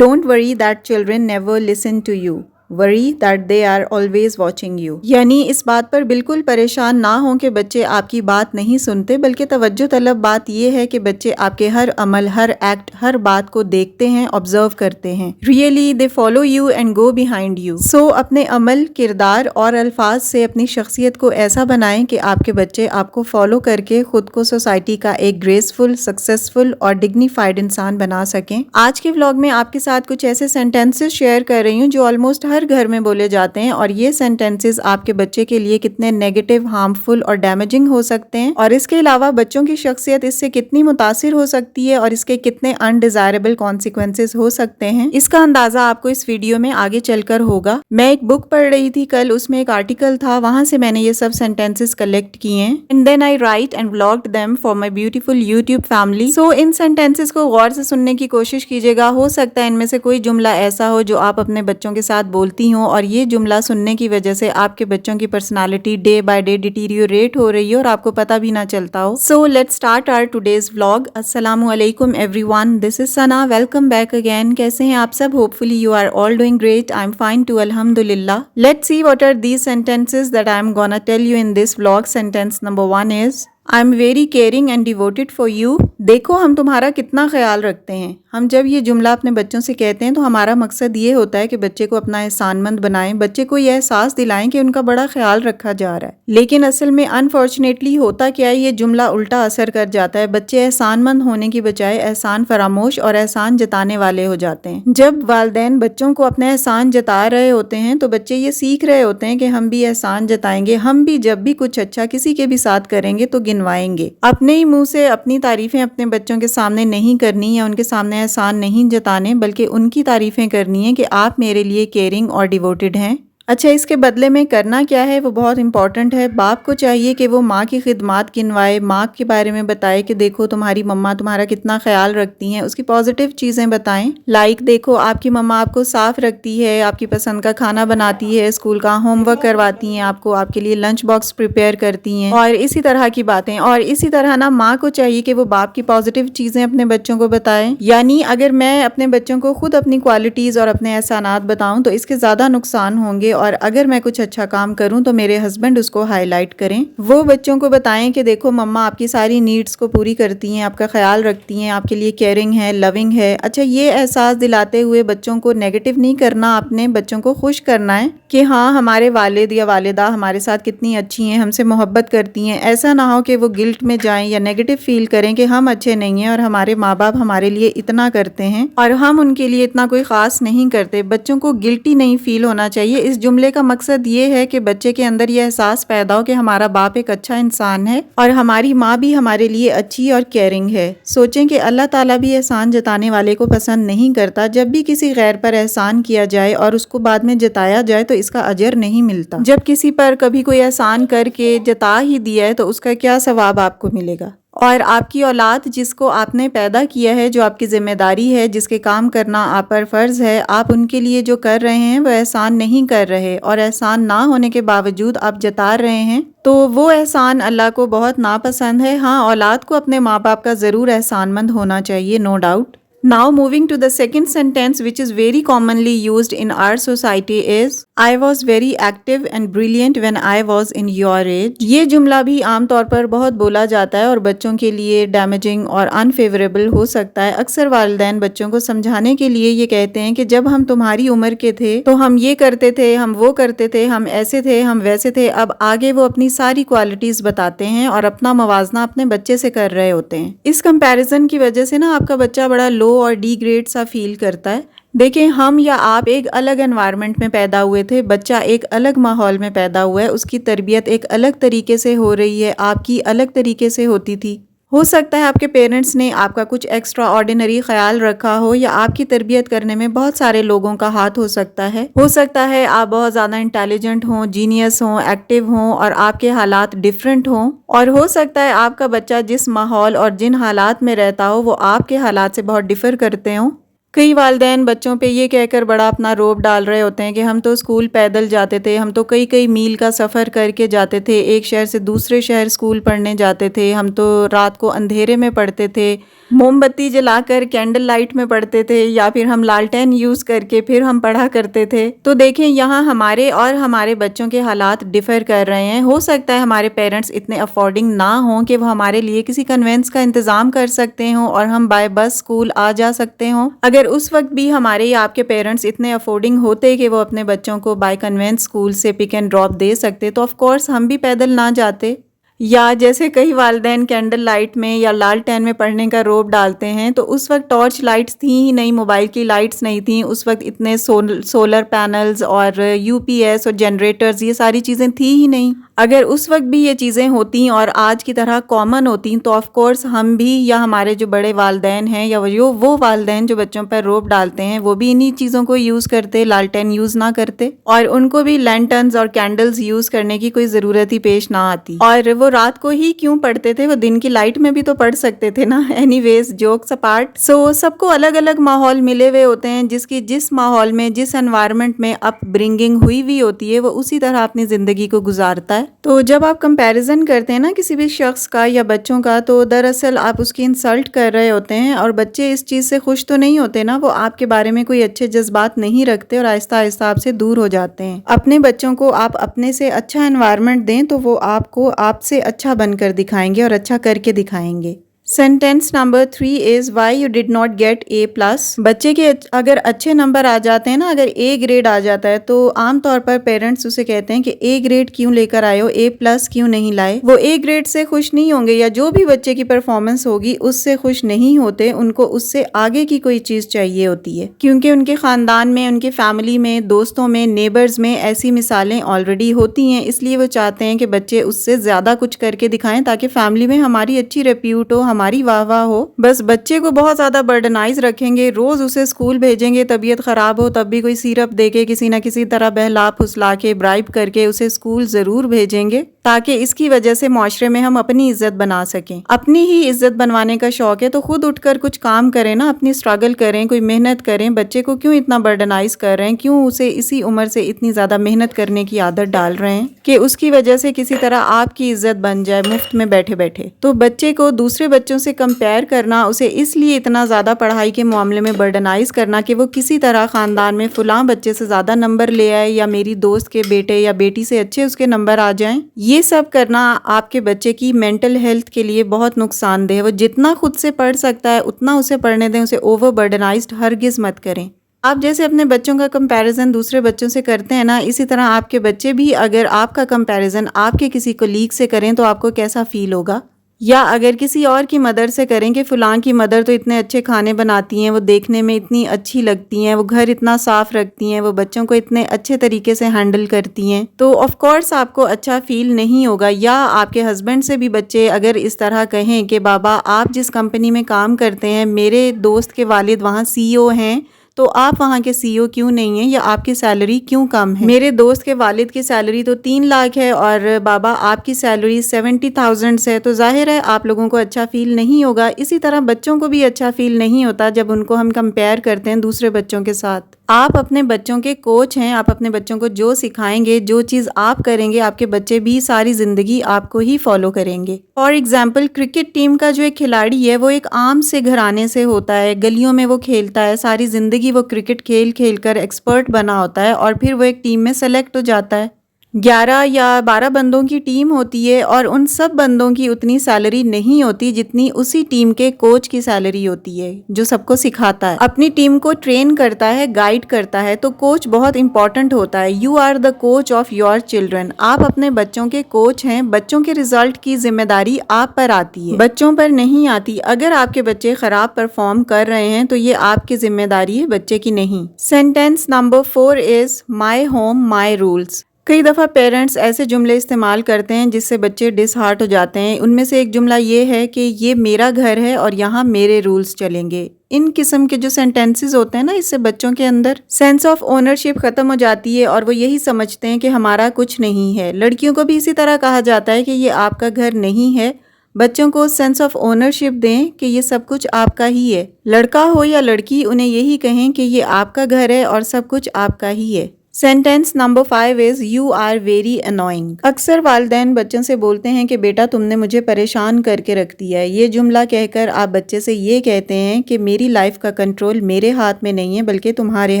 Don't worry that children never listen to you. Worry that they are always watching you. یعنی اس بات پر بالکل پریشان نہ ہوں کہ بچے آپ کی بات نہیں سنتے، بلکہ توجہ طلب بات یہ ہے کہ بچے آپ کے ہر عمل، ہر ایکٹ، ہر بات کو دیکھتے ہیں، آبزرو کرتے ہیں. Really they follow you and go behind you. So اپنے عمل، کردار اور الفاظ سے اپنی شخصیت کو ایسا بنائیں کہ آپ کے بچے آپ کو فالو کر کے خود کو سوسائٹی کا ایک گریسفل، سکسیسفل اور ڈگنیفائڈ انسان بنا سکیں. آج کے ولاگ میں آپ کے ساتھ کچھ ایسے سینٹینسز شیئر کر رہی ہوں جو آلموسٹ ہر گھر میں بولے جاتے ہیں، اور یہ سینٹینسز آپ کے بچے کے لیے کتنے نیگیٹو، ہارمفل اور ڈیمیجنگ ہو سکتے ہیں، اور اس کے علاوہ بچوں کی شخصیت اس سے کتنی متاثر ہو سکتی ہے اور اس کے کتنے انڈیزائربل کانسیکوینسز ہو سکتے ہیں، اس کا اندازہ آپ کو اس ویڈیو میں آگے چل کر ہوگا. میں ایک بک پڑھ رہی تھی کل، اس میں ایک آرٹیکل تھا، وہاں سے میں نے یہ سب سینٹینسز کلیکٹ کیے ہیں. And then I write and vlogged them for my beautiful YouTube family. So ان سینٹینسز کو غور سے سننے کی کوشش کیجیے گا، ہو سکتا ہے ان میں سے کوئی جملہ ایسا ہو جو آپ اپنے بچوں کے ساتھ بولتی ہوں، اور یہ جملہ سننے کی وجہ سے آپ کے بچوں کی personality day by day deteriorate ہو رہی ہے اور آپ کو پتہ بھی نہ چلتا ہو. So let's start our today's vlog. السلام علیکم everyone. This is Sana. Welcome back again. کیسے ہیں آپ سب؟ Hopefully you are all doing great. I'm fine too. Alhamdulillah. Let's see what are these sentences that I'm gonna tell you in this vlog. Sentence number 1 is I'm very caring and devoted for you. دیکھو ہم تمہارا کتنا خیال رکھتے ہیں. ہم جب یہ جملہ اپنے بچوں سے کہتے ہیں تو ہمارا مقصد یہ ہوتا ہے کہ بچے کو اپنا احسان مند بنائیں، بچے کو یہ احساس دلائیں کہ ان کا بڑا خیال رکھا جا رہا ہے. لیکن اصل میں انفارچونیٹلی ہوتا کیا ہے، یہ جملہ الٹا اثر کر جاتا ہے. بچے احسان مند ہونے کی بجائے احسان فراموش اور احسان جتانے والے ہو جاتے ہیں. جب والدین بچوں کو اپنے احسان جتا رہے ہوتے ہیں تو بچے یہ سیکھ رہے ہوتے ہیں کہ ہم بھی احسان جتائیں گے، ہم بھی جب بھی کچھ اچھا کسی کے بھی ساتھ کریں گے تو گنوائیں گے. اپنے ہی منہ سے اپنی تعریفیں اپنے بچوں کے سامنے نہیں کرنی یا ان کے سامنے احسان نہیں جتانے، بلکہ ان کی تعریفیں کرنی ہے کہ آپ میرے لیے کیئرنگ اور ڈیووٹڈ ہیں. اچھا، اس کے بدلے میں کرنا کیا ہے وہ بہت امپورٹنٹ ہے. باپ کو چاہیے کہ وہ ماں کی خدمات گنوائے، ماں کے بارے میں بتائے کہ دیکھو تمہاری مما تمہارا کتنا خیال رکھتی ہیں، اس کی پازیٹیو چیزیں بتائیں. لائک دیکھو آپ کی مما آپ کو صاف رکھتی ہے، آپ کی پسند کا کھانا بناتی ہے، اسکول کا ہوم ورک کرواتی ہیں، آپ کے لیے لنچ باکس پریپیئر کرتی ہیں، اور اسی طرح کی باتیں. اور اسی طرح نا ماں کو چاہیے کہ وہ باپ کی پازیٹیو چیزیں اپنے بچوں کو بتائیں. یعنی اگر میں اپنے بچوں کو خود اپنی کوالٹیز اور اپنے احسانات بتاؤں تو اس کے زیادہ نقصان ہوں گے، اور اگر میں کچھ اچھا کام کروں تو میرے ہسبینڈ اس کو ہائی لائٹ کریں. وہ بچوں کو بتائیں کہ دیکھو مما آپ کی ساری نیڈز کو پوری کرتی ہیں، آپ کا خیال رکھتی ہیں، آپ کے لیے کیئرنگ ہے، لونگ ہے. اچھا، یہ احساس دلاتے ہوئے بچوں کو نیگیٹو نہیں کرنا، اپنے بچوں کو خوش کرنا ہے کہ ہاں ہمارے والد یا والدہ ہمارے ساتھ کتنی اچھی ہیں، ہم سے محبت کرتی ہیں. ایسا نہ ہو کہ وہ گلٹ میں جائیں یا نیگیٹو فیل کریں کہ ہم اچھے نہیں ہیں اور ہمارے ماں باپ ہمارے لیے اتنا کرتے ہیں اور ہم ان کے لیے اتنا کوئی خاص نہیں کرتے. بچوں کو گلٹی نہیں فیل ہونا چاہیے. اس جملے کا مقصد یہ ہے کہ بچے کے اندر یہ احساس پیدا ہو کہ ہمارا باپ ایک اچھا انسان ہے اور ہماری ماں بھی ہمارے لیے اچھی اور کیئرنگ ہے. سوچیں کہ اللہ تعالیٰ بھی احسان جتانے والے کو پسند نہیں کرتا. جب بھی کسی غیر پر احسان کیا جائے اور اس کو بعد میں جتایا جائے تو اس کا اجر نہیں ملتا. جب کسی پر کبھی کوئی احسان کر کے جتا ہی دیا ہے تو اس کا کیا ثواب آپ کو ملے گا؟ اور آپ کی اولاد جس کو آپ نے پیدا کیا ہے، جو آپ کی ذمہ داری ہے، جس کے کام کرنا آپ پر فرض ہے، آپ ان کے لیے جو کر رہے ہیں وہ احسان نہیں کر رہے، اور احسان نہ ہونے کے باوجود آپ جتا رہے ہیں تو وہ احسان اللہ کو بہت ناپسند ہے. ہاں، اولاد کو اپنے ماں باپ کا ضرور احسان مند ہونا چاہیے، no doubt. Now moving to the second sentence which is very commonly used in our society is I was very active and brilliant when I was in your age. یہ جملہ بھی عام طور پر بہت بولا جاتا ہے اور بچوں کے لیے ڈیمیجنگ اور انفیوریبل ہو سکتا ہے. اکثر والدین بچوں کو سمجھانے کے لیے یہ کہتے ہیں کہ جب ہم تمہاری عمر کے تھے تو ہم یہ کرتے تھے، ہم وہ کرتے تھے، ہم ایسے تھے، ہم ویسے تھے. اب آگے وہ اپنی ساری کوالٹیز بتاتے ہیں اور اپنا موازنہ اپنے بچے سے کر رہے ہوتے ہیں. اس کمپیریزن کی وجہ سے نا آپ کا بچہ بڑا لو اور ڈی گریڈ سا فیل کرتا ہے. دیکھیں، ہم یا آپ ایک الگ انوائرمنٹ میں پیدا ہوئے تھے، بچہ ایک الگ ماحول میں پیدا ہوا ہے، اس کی تربیت ایک الگ طریقے سے ہو رہی ہے، آپ کی الگ طریقے سے ہوتی تھی. ہو سکتا ہے آپ کے پیرنٹس نے آپ کا کچھ ایکسٹرا آرڈینری خیال رکھا ہو، یا آپ کی تربیت کرنے میں بہت سارے لوگوں کا ہاتھ ہو سکتا ہے آپ بہت زیادہ انٹیلیجنٹ ہوں، جینیس ہوں، ایکٹیو ہوں، اور آپ کے حالات ڈیفرنٹ ہوں. اور ہو سکتا ہے آپ کا بچہ جس ماحول اور جن حالات میں رہتا ہو وہ آپ کے حالات سے بہت ڈیفر کرتے ہوں. کئی والدین بچوں پہ یہ کہہ کر بڑا اپنا روب ڈال رہے ہوتے ہیں کہ ہم تو اسکول پیدل جاتے تھے، ہم تو کئی کئی میل کا سفر کر کے جاتے تھے، ایک شہر سے دوسرے شہر اسکول پڑھنے جاتے تھے، ہم تو رات کو اندھیرے میں پڑھتے تھے، موم بتی جلا کر کینڈل لائٹ میں پڑھتے تھے، یا پھر ہم لالٹین یوز کر کے پھر ہم پڑھا کرتے تھے۔ تو دیکھیں یہاں ہمارے اور ہمارے بچوں کے حالات ڈیفر کر رہے ہیں۔ ہو سکتا ہے ہمارے پیرنٹس اتنے افورڈنگ نہ ہوں کہ وہ ہمارے لیے کسی کنوینس کا انتظام کر سکتے ہوں اور ہم بائی بس اسکول آ جا سکتے ہوں۔ اگر اس وقت بھی ہمارے یا آپ کے پیرنٹس اتنے افورڈنگ ہوتے کہ وہ اپنے بچوں کو بائی کنوینس اسکول سے پک اینڈ ڈراپ دے سکتے تو آف کورس ہم بھی پیدل نہ جاتے۔ یا جیسے کئی والدین کینڈل لائٹ میں یا لالٹین میں پڑھنے کا روب ڈالتے ہیں، تو اس وقت ٹارچ لائٹس تھیں ہی نہیں، موبائل کی لائٹس نہیں تھیں، اس وقت اتنے سولر پینلز اور یو پی ایس اور جنریٹرز یہ ساری چیزیں تھیں ہی نہیں۔ اگر اس وقت بھی یہ چیزیں ہوتی اور آج کی طرح کامن ہوتی تو آف کورس ہم بھی یا ہمارے جو بڑے والدین ہیں یا وہ والدین جو بچوں پر روب ڈالتے ہیں وہ بھی انہی چیزوں کو یوز کرتے، لالٹین یوز نہ کرتے، اور ان کو بھی لینٹرنز اور کینڈلز یوز کرنے کی کوئی ضرورت ہی پیش نہ آتی۔ اور وہ رات کو ہی کیوں پڑھتے تھے، وہ دن کی لائٹ میں بھی تو پڑھ سکتے تھے نا۔ اینی ویز جوکس اپارٹ، سب کو الگ الگ ماحول ملے ہوئے ہوتے ہیں، جس ماحول میں جس انوائرمنٹ میں اپ برنگنگ ہوئی ہوتی ہے وہ اسی طرح اپنی زندگی کو گزارتا ہے۔ تو جب آپ کمپیریزن کرتے ہیں نا کسی بھی شخص کا یا بچوں کا، تو دراصل آپ اس کی انسلٹ کر رہے ہوتے ہیں، اور بچے اس چیز سے خوش تو نہیں ہوتے نا، وہ آپ کے بارے میں کوئی اچھے جذبات نہیں رکھتے اور آہستہ آہستہ آپ سے دور ہو جاتے ہیں۔ اپنے بچوں کو آپ اپنے سے اچھا انوائرمنٹ دیں تو وہ آپ کو آپ سے اچھا بن کر دکھائیں گے اور اچھا کر کے دکھائیں گے۔ Sentence number 3 is why you did not get A+۔ بچے کے اگر اچھے نمبر آ جاتے ہیں نا، اگر A گریڈ آ جاتا ہے تو عام طور پر پیرنٹس اسے کہتے ہیں کہ A گریڈ کیوں لے کر آئے ہو، A+ کیوں نہیں لائے۔ وہ A گریڈ سے خوش نہیں ہوں گے یا جو بھی بچے کی پرفارمنس ہوگی اس سے خوش نہیں ہوتے، ان کو اس سے آگے کی کوئی چیز چاہیے ہوتی ہے، کیونکہ ان کے خاندان میں، ان کے فیملی میں، دوستوں میں، نیبرز میں ایسی مثالیں آلریڈی ہوتی ہیں، اس لیے وہ چاہتے ہیں کہ بچے اس سے زیادہ کچھ کر کے دکھائیں تاکہ فیملی میں ہماری اچھی ریپیوٹ ہو، ہماری واہ واہ ہو۔ بس بچے کو بہت زیادہ برڈنائز رکھیں گے، روز اسے اسکول بھیجیں گے، طبیعت خراب ہو تب بھی کوئی سیرپ دے کے کسی نہ کسی طرح بہلا پھسلا کے برائب کر کے اسے اسکول ضرور بھیجیں گے، تاکہ اس کی وجہ سے معاشرے میں ہم اپنی عزت بنا سکیں۔ اپنی ہی عزت بنوانے کا شوق ہے تو خود اٹھ کر کچھ کام کریں نا، اپنی اسٹرگل کریں، کوئی محنت کریں۔ بچے کو کیوں اتنا برڈنائز کر رہے ہیں، کیوں اسے اسی عمر سے اتنی زیادہ محنت کرنے کی عادت ڈال رہے ہیں کہ اس کی وجہ سے کسی طرح آپ کی عزت بن جائے مفت میں بیٹھے بیٹھے۔ تو بچے کو دوسرے بچوں سے کمپیئر کرنا، اسے اس لیے اتنا زیادہ پڑھائی کے معاملے میں برڈنائز کرنا کہ وہ کسی طرح خاندان میں فلاں بچے سے زیادہ نمبر لے آئے یا میری دوست کے بیٹے یا بیٹی سے اچھے اس کے نمبر آ جائیں، یہ سب کرنا آپ کے بچے کی مینٹل ہیلتھ کے لیے بہت نقصان دہ ہے۔ وہ جتنا خود سے پڑھ سکتا ہے اتنا اسے پڑھنے دیں، اسے اوور برڈنائزڈ ہرگز مت کریں۔ آپ جیسے اپنے بچوں کا کمپیریزن دوسرے بچوں سے کرتے ہیں نا، اسی طرح آپ کے بچے بھی اگر آپ کا کمپیریزن آپ کے کسی کولیگ سے کریں تو آپ کو کیسا فیل ہوگا؟ یا اگر کسی اور کی مدر سے کریں کہ فلاں کی مدر تو اتنے اچھے کھانے بناتی ہیں، وہ دیکھنے میں اتنی اچھی لگتی ہیں، وہ گھر اتنا صاف رکھتی ہیں، وہ بچوں کو اتنے اچھے طریقے سے ہینڈل کرتی ہیں، تو آف کورس آپ کو اچھا فیل نہیں ہوگا۔ یا آپ کے ہسبینڈ سے بھی بچے اگر اس طرح کہیں کہ بابا آپ جس کمپنی میں کام کرتے ہیں، میرے دوست کے والد وہاں CEO ہیں، تو آپ وہاں کے CEO کیوں نہیں ہیں، یا آپ کی سیلری کیوں کم ہے؟ میرے دوست کے والد کی سیلری تو 3 لاکھ ہے اور بابا آپ کی سیلری 70,000 ہے، تو ظاہر ہے آپ لوگوں کو اچھا فیل نہیں ہوگا۔ اسی طرح بچوں کو بھی اچھا فیل نہیں ہوتا جب ان کو ہم کمپیئر کرتے ہیں دوسرے بچوں کے ساتھ۔ آپ اپنے بچوں کے کوچ ہیں، آپ اپنے بچوں کو جو سکھائیں گے، جو چیز آپ کریں گے، آپ کے بچے بھی ساری زندگی آپ کو ہی فالو کریں گے۔ فار ایگزامپل کرکٹ ٹیم کا جو ایک کھلاڑی ہے وہ ایک عام سے گھرانے سے ہوتا ہے، گلیوں میں وہ کھیلتا ہے، ساری زندگی وہ کرکٹ کھیل کھیل کر ایکسپرٹ بنا ہوتا ہے، اور پھر وہ ایک ٹیم میں سلیکٹ ہو جاتا ہے۔ 11 یا 12 بندوں کی ٹیم ہوتی ہے اور ان سب بندوں کی اتنی سیلری نہیں ہوتی جتنی اسی ٹیم کے کوچ کی سیلری ہوتی ہے، جو سب کو سکھاتا ہے، اپنی ٹیم کو ٹرین کرتا ہے، گائیڈ کرتا ہے۔ تو کوچ بہت امپورٹنٹ ہوتا ہے۔ You are the coach of your children. آپ اپنے بچوں کے کوچ ہیں، بچوں کے ریزلٹ کی ذمہ داری آپ پر آتی ہے، بچوں پر نہیں آتی۔ اگر آپ کے بچے خراب پرفارم کر رہے ہیں تو یہ آپ کی ذمہ داری ہے، بچے کی نہیں۔ Sentence number 4 is my home my rules۔ کئی دفعہ پیرنٹس ایسے جملے استعمال کرتے ہیں جس سے بچے ڈس ہارٹ ہو جاتے ہیں۔ ان میں سے ایک جملہ یہ ہے کہ یہ میرا گھر ہے اور یہاں میرے رولز چلیں گے۔ ان قسم کے جو سینٹینسز ہوتے ہیں نا، اس سے بچوں کے اندر سینس آف اونرشپ ختم ہو جاتی ہے اور وہ یہی سمجھتے ہیں کہ ہمارا کچھ نہیں ہے۔ لڑکیوں کو بھی اسی طرح کہا جاتا ہے کہ یہ آپ کا گھر نہیں ہے، بچوں کو سینس آف اونرشپ دیں کہ یہ سب کچھ آپ کا ہی ہے. لڑکا ہو یا لڑکی انہیں یہی کہیں کہ یہ آپ کا گھر ہے اور سب کچھ آپ کا ہی ہے. Sentence number 5 is you are very annoying. اکثر والدین بچوں سے بولتے ہیں کہ بیٹا تم نے مجھے پریشان کر کے رکھ دیا ہے. یہ جملہ کہہ کر آپ بچے سے یہ کہتے ہیں کہ میری لائف کا کنٹرول میرے ہاتھ میں نہیں ہے بلکہ تمہارے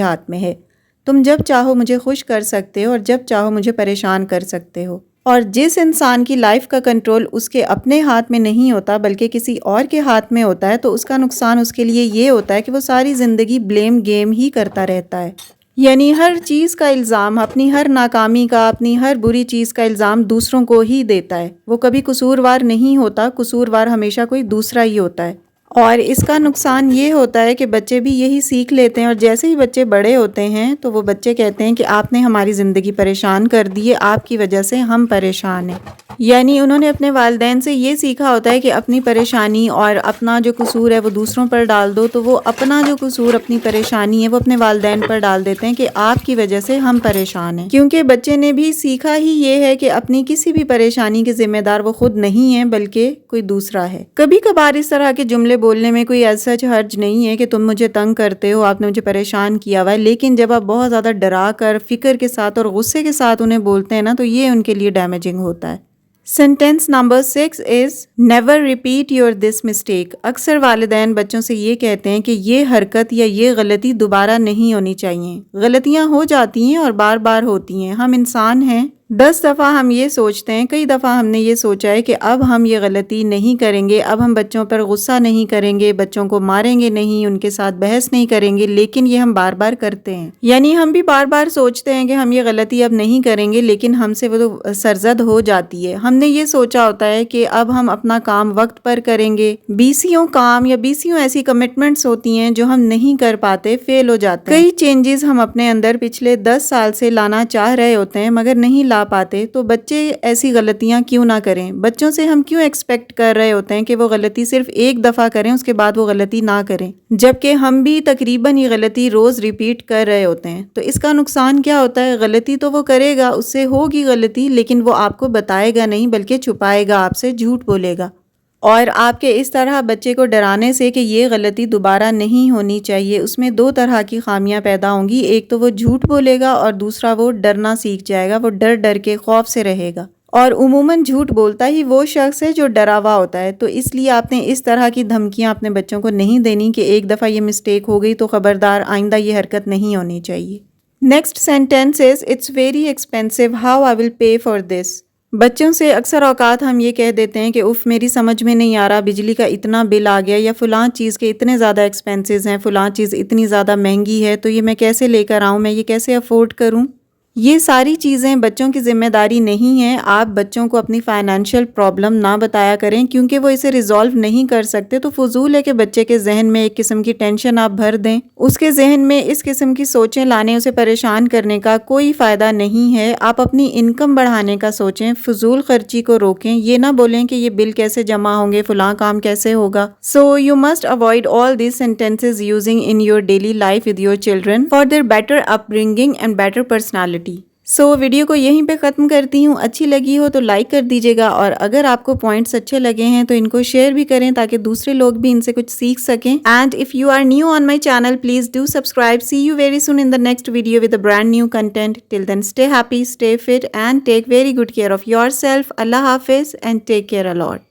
ہاتھ میں ہے. تم جب چاہو مجھے خوش کر سکتے ہو اور جب چاہو مجھے پریشان کر سکتے ہو. اور جس انسان کی لائف کا کنٹرول اس کے اپنے ہاتھ میں نہیں ہوتا بلکہ کسی اور کے ہاتھ میں ہوتا ہے تو اس کا نقصان اس کے لیے یہ ہوتا ہے کہ وہ ساری زندگی بلیم گیم ہی کرتا رہتا ہے. یعنی ہر چیز کا الزام، اپنی ہر ناکامی کا، اپنی ہر بری چیز کا الزام دوسروں کو ہی دیتا ہے. وہ کبھی قصوروار نہیں ہوتا، قصوروار ہمیشہ کوئی دوسرا ہی ہوتا ہے. اور اس کا نقصان یہ ہوتا ہے کہ بچے بھی یہی سیکھ لیتے ہیں اور جیسے ہی بچے بڑے ہوتے ہیں تو وہ بچے کہتے ہیں کہ آپ نے ہماری زندگی پریشان کر دی ہے، آپ کی وجہ سے ہم پریشان ہیں. یعنی انہوں نے اپنے والدین سے یہ سیکھا ہوتا ہے کہ اپنی پریشانی اور اپنا جو قصور ہے وہ دوسروں پر ڈال دو، تو وہ اپنا جو قصور، اپنی پریشانی ہے وہ اپنے والدین پر ڈال دیتے ہیں کہ آپ کی وجہ سے ہم پریشان ہیں. کیونکہ بچے نے بھی سیکھا ہی یہ ہے کہ اپنی کسی بھی پریشانی کے ذمہ دار وہ خود نہیں ہے بلکہ کوئی دوسرا ہے. کبھی کبھار اس طرح کے جملے بولنے میں کوئی ایسا حرج نہیں ہے کہ تم مجھے تنگ کرتے ہو، آپ نے مجھے پریشان کیا ہوا ہے، لیکن جب آپ بہت زیادہ ڈرا کر، فکر کے ساتھ اور غصے کے ساتھ انہیں بولتے ہیں نا تو یہ ان کے لیے ڈیمیجنگ ہوتا ہے. Sentence number 6 is never repeat your this mistake. اکثر والدین بچوں سے یہ کہتے ہیں کہ یہ حرکت یا یہ غلطی دوبارہ نہیں ہونی چاہیے. غلطیاں ہو جاتی ہیں اور بار بار ہوتی ہیں، ہم انسان ہیں. 10 دفعہ ہم یہ سوچتے ہیں، کئی دفعہ ہم نے یہ سوچا ہے کہ اب ہم یہ غلطی نہیں کریں گے، اب ہم بچوں پر غصہ نہیں کریں گے، بچوں کو ماریں گے نہیں، ان کے ساتھ بحث نہیں کریں گے، لیکن یہ ہم بار بار کرتے ہیں. یعنی ہم بھی بار بار سوچتے ہیں کہ ہم یہ غلطی اب نہیں کریں گے لیکن ہم سے وہ سرزد ہو جاتی ہے. ہم نے یہ سوچا ہوتا ہے کہ اب ہم اپنا کام وقت پر کریں گے. 20 کام یا 20 ایسی کمٹمنٹس ہوتی ہیں جو ہم نہیں کر پاتے، فیل ہو جاتے ہیں. کئی چینجز ہم اپنے اندر پچھلے 10 سال سے لانا چاہ رہے ہوتے ہیں مگر نہیں لا پاتے. تو بچے ایسی غلطیاں کیوں نہ کریں؟ بچوں سے ہم کیوں ایکسپیکٹ کر رہے ہوتے ہیں کہ وہ غلطی صرف ایک دفعہ کریں، اس کے بعد وہ غلطی نہ کریں، جبکہ ہم بھی تقریباً یہ غلطی روز ریپیٹ کر رہے ہوتے ہیں. تو اس کا نقصان کیا ہوتا ہے؟ غلطی تو وہ کرے گا، اس سے ہوگی غلطی، لیکن وہ آپ کو بتائے گا نہیں بلکہ چھپائے گا، آپ سے جھوٹ بولے گا. اور آپ کے اس طرح بچے کو ڈرانے سے کہ یہ غلطی دوبارہ نہیں ہونی چاہیے، اس میں 2 طرح کی خامیاں پیدا ہوں گی. ایک تو وہ جھوٹ بولے گا اور دوسرا وہ ڈرنا سیکھ جائے گا، وہ ڈر ڈر کے خوف سے رہے گا. اور عموماً جھوٹ بولتا ہی وہ شخص ہے جو ڈرا ہوا ہوتا ہے. تو اس لیے آپ نے اس طرح کی دھمکیاں اپنے بچوں کو نہیں دینی کہ ایک دفعہ یہ مسٹیک ہو گئی تو خبردار آئندہ یہ حرکت نہیں ہونی چاہیے. Next sentence is it's very expensive, how I will pay for this. بچوں سے اکثر اوقات ہم یہ کہہ دیتے ہیں کہ اف میری سمجھ میں نہیں آ رہا، بجلی کا اتنا بل آ گیا یا فلاں چیز کے اتنے زیادہ ایکسپینسز ہیں، فلاں چیز اتنی زیادہ مہنگی ہے، تو یہ میں کیسے لے کر آؤں، میں یہ کیسے افورڈ کروں. یہ ساری چیزیں بچوں کی ذمہ داری نہیں ہے. آپ بچوں کو اپنی فائنینشیل پرابلم نہ بتایا کریں کیونکہ وہ اسے ریزالو نہیں کر سکتے. تو فضول ہے کہ بچے کے ذہن میں ایک قسم کی ٹینشن آپ بھر دیں. اس کے ذہن میں اس قسم کی سوچیں لانے، اسے پریشان کرنے کا کوئی فائدہ نہیں ہے. آپ اپنی انکم بڑھانے کا سوچیں، فضول خرچی کو روکیں. یہ نہ بولیں کہ یہ بل کیسے جمع ہوں گے، فلاں کام کیسے ہوگا. So you must avoid all these sentences using in your daily life with your children for their better upbringing and better personality. سو ویڈیو کو یہیں پہ ختم کرتی ہوں. اچھی لگی ہو تو لائک کر دیجیے گا، اور اگر آپ کو پوائنٹس اچھے لگے ہیں تو ان کو شیئر بھی کریں تاکہ دوسرے لوگ بھی ان سے کچھ سیکھ سکیں. And if you are new on my channel please do subscribe. See you very soon in the next video with a brand new content. Till then stay happy, stay fit and take very good care of yourself. Allah حافظ and take care allot.